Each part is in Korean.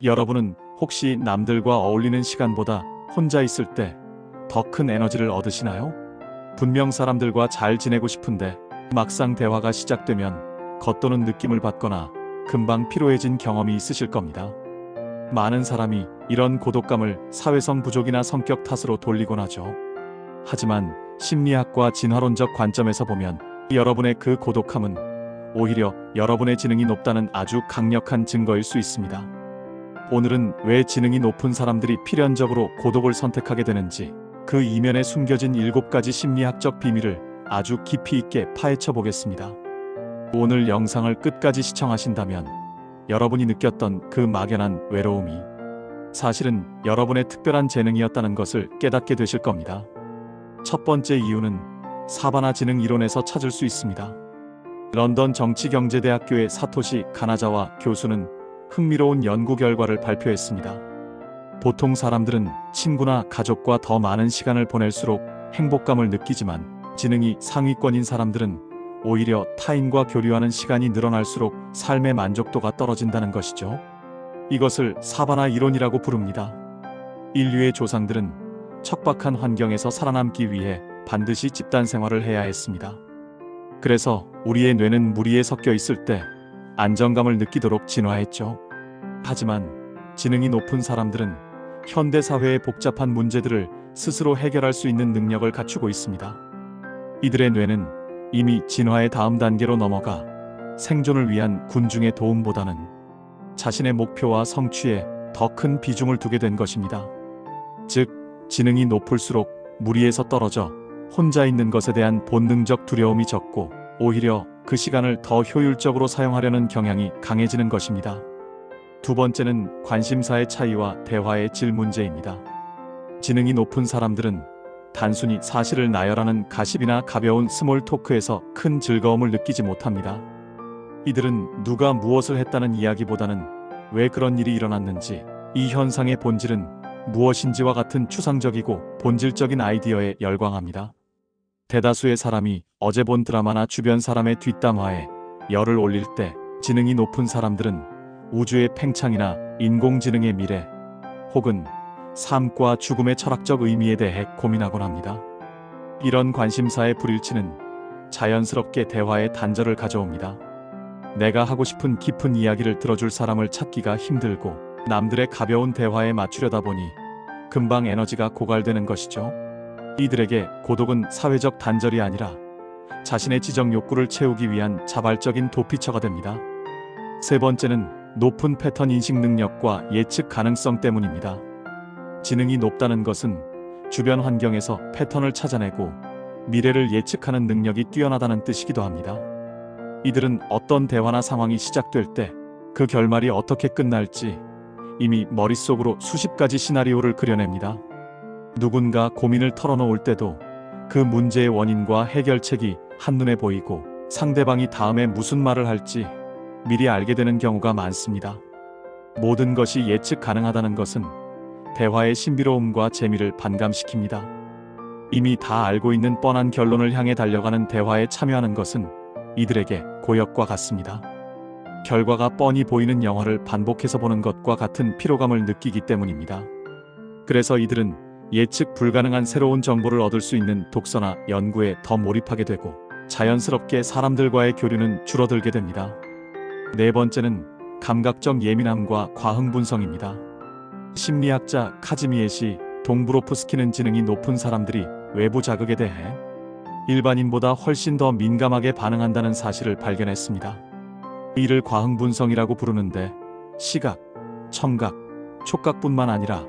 여러분은 혹시 남들과 어울리는 시간보다 혼자 있을 때 더 큰 에너지를 얻으시나요? 분명 사람들과 잘 지내고 싶은데 막상 대화가 시작되면 겉도는 느낌을 받거나 금방 피로해진 경험이 있으실 겁니다. 많은 사람이 이런 고독감을 사회성 부족이나 성격 탓으로 돌리곤 하죠. 하지만 심리학과 진화론적 관점에서 보면 여러분의 그 고독함은 오히려 여러분의 지능이 높다는 아주 강력한 증거일 수 있습니다. 오늘은 왜 지능이 높은 사람들이 필연적으로 고독을 선택하게 되는지, 그 이면에 숨겨진 7가지 심리학적 비밀을 아주 깊이 있게 파헤쳐 보겠습니다. 오늘 영상을 끝까지 시청하신다면 여러분이 느꼈던 그 막연한 외로움이 사실은 여러분의 특별한 재능이었다는 것을 깨닫게 되실 겁니다. 첫 번째 이유는 사바나 지능 이론에서 찾을 수 있습니다. 런던 정치경제대학교의 사토시 카나자와 교수는 흥미로운 연구 결과를 발표했습니다. 보통 사람들은 친구나 가족과 더 많은 시간을 보낼수록 행복감을 느끼지만, 지능이 상위권인 사람들은 오히려 타인과 교류하는 시간이 늘어날수록 삶의 만족도가 떨어진다는 것이죠. 이것을 사바나 이론이라고 부릅니다. 인류의 조상들은 척박한 환경에서 살아남기 위해 반드시 집단 생활을 해야 했습니다. 그래서 우리의 뇌는 무리에 섞여 있을 때 안정감을 느끼도록 진화했죠. 하지만 지능이 높은 사람들은 현대 사회의 복잡한 문제들을 스스로 해결할 수 있는 능력을 갖추고 있습니다. 이들의 뇌는 이미 진화의 다음 단계로 넘어가 생존을 위한 군중의 도움보다는 자신의 목표와 성취에 더 큰 비중을 두게 된 것입니다. 즉, 지능이 높을수록 무리에서 떨어져 혼자 있는 것에 대한 본능적 두려움이 적고, 오히려 그 시간을 더 효율적으로 사용하려는 경향이 강해지는 것입니다. 두 번째는 관심사의 차이와 대화의 질 문제입니다. 지능이 높은 사람들은 단순히 사실을 나열하는 가십이나 가벼운 스몰 토크에서 큰 즐거움을 느끼지 못합니다. 이들은 누가 무엇을 했다는 이야기보다는 왜 그런 일이 일어났는지, 이 현상의 본질은 무엇인지와 같은 추상적이고 본질적인 아이디어에 열광합니다. 대다수의 사람이 어제 본 드라마나 주변 사람의 뒷담화에 열을 올릴 때, 지능이 높은 사람들은 우주의 팽창이나 인공지능의 미래, 혹은 삶과 죽음의 철학적 의미에 대해 고민하곤 합니다. 이런 관심사의 불일치는 자연스럽게 대화의 단절을 가져옵니다. 내가 하고 싶은 깊은 이야기를 들어줄 사람을 찾기가 힘들고, 남들의 가벼운 대화에 맞추려다 보니 금방 에너지가 고갈되는 것이죠. 이들에게 고독은 사회적 단절이 아니라 자신의 지적 욕구를 채우기 위한 자발적인 도피처가 됩니다. 세 번째는 높은 패턴 인식 능력과 예측 가능성 때문입니다. 지능이 높다는 것은 주변 환경에서 패턴을 찾아내고 미래를 예측하는 능력이 뛰어나다는 뜻이기도 합니다. 이들은 어떤 대화나 상황이 시작될 때 그 결말이 어떻게 끝날지 이미 머릿속으로 수십 가지 시나리오를 그려냅니다. 누군가 고민을 털어놓을 때도 그 문제의 원인과 해결책이 한눈에 보이고, 상대방이 다음에 무슨 말을 할지 미리 알게 되는 경우가 많습니다. 모든 것이 예측 가능하다는 것은 대화의 신비로움과 재미를 반감시킵니다. 이미 다 알고 있는 뻔한 결론을 향해 달려가는 대화에 참여하는 것은 이들에게 고역과 같습니다. 결과가 뻔히 보이는 영화를 반복해서 보는 것과 같은 피로감을 느끼기 때문입니다. 그래서 이들은 예측 불가능한 새로운 정보를 얻을 수 있는 독서나 연구에 더 몰입하게 되고, 자연스럽게 사람들과의 교류는 줄어들게 됩니다. 네 번째는 감각적 예민함과 과흥분성입니다. 심리학자 카즈미에시 동브로프스키는 지능이 높은 사람들이 외부 자극에 대해 일반인보다 훨씬 더 민감하게 반응한다는 사실을 발견했습니다. 이를 과흥분성이라고 부르는데, 시각, 청각, 촉각뿐만 아니라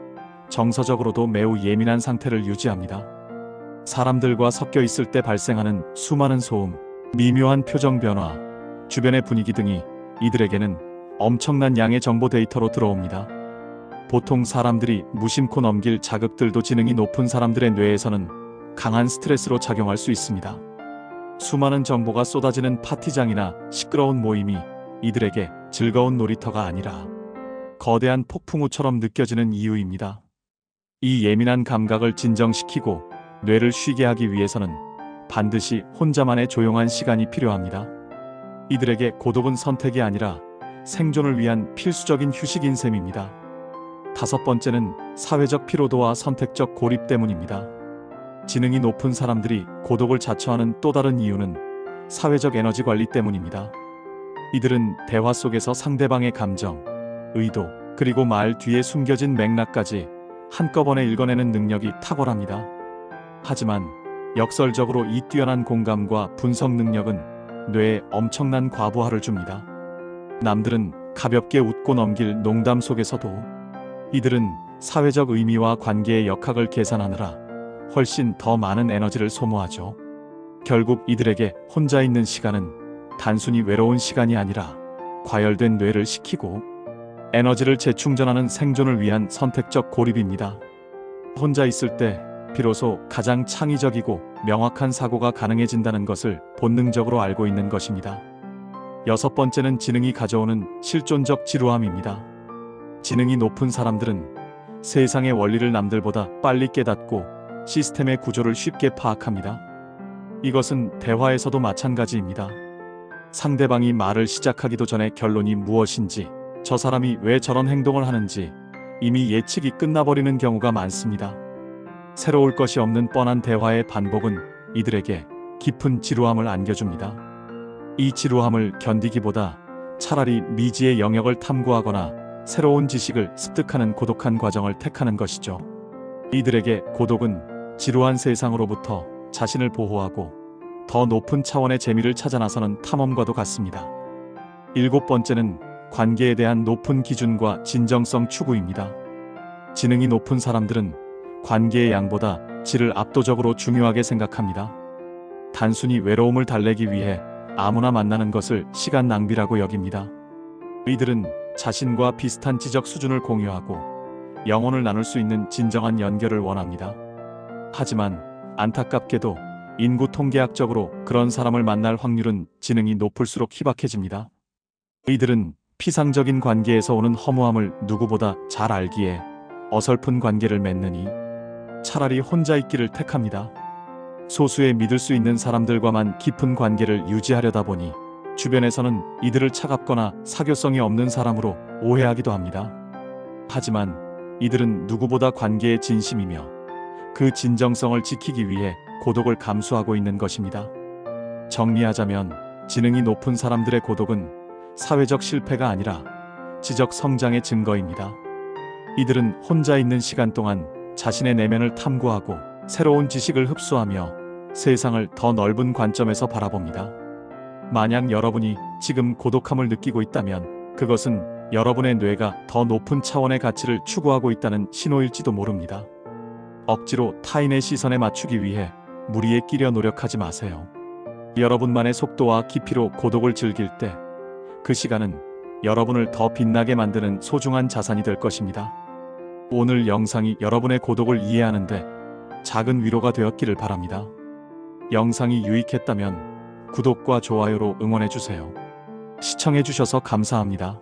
정서적으로도 매우 예민한 상태를 유지합니다. 사람들과 섞여 있을 때 발생하는 수많은 소음, 미묘한 표정 변화, 주변의 분위기 등이 이들에게는 엄청난 양의 정보 데이터로 들어옵니다. 보통 사람들이 무심코 넘길 자극들도 지능이 높은 사람들의 뇌에서는 강한 스트레스로 작용할 수 있습니다. 수많은 정보가 쏟아지는 파티장이나 시끄러운 모임이 이들에게 즐거운 놀이터가 아니라 거대한 폭풍우처럼 느껴지는 이유입니다. 이 예민한 감각을 진정시키고 뇌를 쉬게 하기 위해서는 반드시 혼자만의 조용한 시간이 필요합니다. 이들에게 고독은 선택이 아니라 생존을 위한 필수적인 휴식인 셈입니다. 5번째는 사회적 피로도와 선택적 고립 때문입니다. 지능이 높은 사람들이 고독을 자처하는 또 다른 이유는 사회적 에너지 관리 때문입니다. 이들은 대화 속에서 상대방의 감정, 의도, 그리고 말 뒤에 숨겨진 맥락까지 한꺼번에 읽어내는 능력이 탁월합니다. 하지만 역설적으로 이 뛰어난 공감과 분석 능력은 뇌에 엄청난 과부하를 줍니다. 남들은 가볍게 웃고 넘길 농담 속에서도 이들은 사회적 의미와 관계의 역학을 계산하느라 훨씬 더 많은 에너지를 소모하죠. 결국 이들에게 혼자 있는 시간은 단순히 외로운 시간이 아니라 과열된 뇌를 식히고 에너지를 재충전하는 생존을 위한 선택적 고립입니다. 혼자 있을 때 비로소 가장 창의적이고 명확한 사고가 가능해진다는 것을 본능적으로 알고 있는 것입니다. 6번째는 지능이 가져오는 실존적 지루함입니다. 지능이 높은 사람들은 세상의 원리를 남들보다 빨리 깨닫고 시스템의 구조를 쉽게 파악합니다. 이것은 대화에서도 마찬가지입니다. 상대방이 말을 시작하기도 전에 결론이 무엇인지, 저 사람이 왜 저런 행동을 하는지 이미 예측이 끝나버리는 경우가 많습니다. 새로울 것이 없는 뻔한 대화의 반복은 이들에게 깊은 지루함을 안겨줍니다. 이 지루함을 견디기보다 차라리 미지의 영역을 탐구하거나 새로운 지식을 습득하는 고독한 과정을 택하는 것이죠. 이들에게 고독은 지루한 세상으로부터 자신을 보호하고 더 높은 차원의 재미를 찾아 나서는 탐험과도 같습니다. 7번째는 관계에 대한 높은 기준과 진정성 추구입니다. 지능이 높은 사람들은 관계의 양보다 질을 압도적으로 중요하게 생각합니다. 단순히 외로움을 달래기 위해 아무나 만나는 것을 시간 낭비라고 여깁니다. 이들은 자신과 비슷한 지적 수준을 공유하고 영혼을 나눌 수 있는 진정한 연결을 원합니다. 하지만 안타깝게도 인구 통계학적으로 그런 사람을 만날 확률은 지능이 높을수록 희박해집니다. 이들은 피상적인 관계에서 오는 허무함을 누구보다 잘 알기에 어설픈 관계를 맺느니 차라리 혼자 있기를 택합니다. 소수의 믿을 수 있는 사람들과만 깊은 관계를 유지하려다 보니 주변에서는 이들을 차갑거나 사교성이 없는 사람으로 오해하기도 합니다. 하지만 이들은 누구보다 관계에 진심이며 그 진정성을 지키기 위해 고독을 감수하고 있는 것입니다. 정리하자면 지능이 높은 사람들의 고독은 사회적 실패가 아니라 지적 성장의 증거입니다. 이들은 혼자 있는 시간 동안 자신의 내면을 탐구하고 새로운 지식을 흡수하며 세상을 더 넓은 관점에서 바라봅니다. 만약 여러분이 지금 고독함을 느끼고 있다면 그것은 여러분의 뇌가 더 높은 차원의 가치를 추구하고 있다는 신호일지도 모릅니다. 억지로 타인의 시선에 맞추기 위해 무리에 끼려 노력하지 마세요. 여러분만의 속도와 깊이로 고독을 즐길 때 그 시간은 여러분을 더 빛나게 만드는 소중한 자산이 될 것입니다. 오늘 영상이 여러분의 고독을 이해하는데 작은 위로가 되었기를 바랍니다. 영상이 유익했다면 구독과 좋아요로 응원해주세요. 시청해주셔서 감사합니다.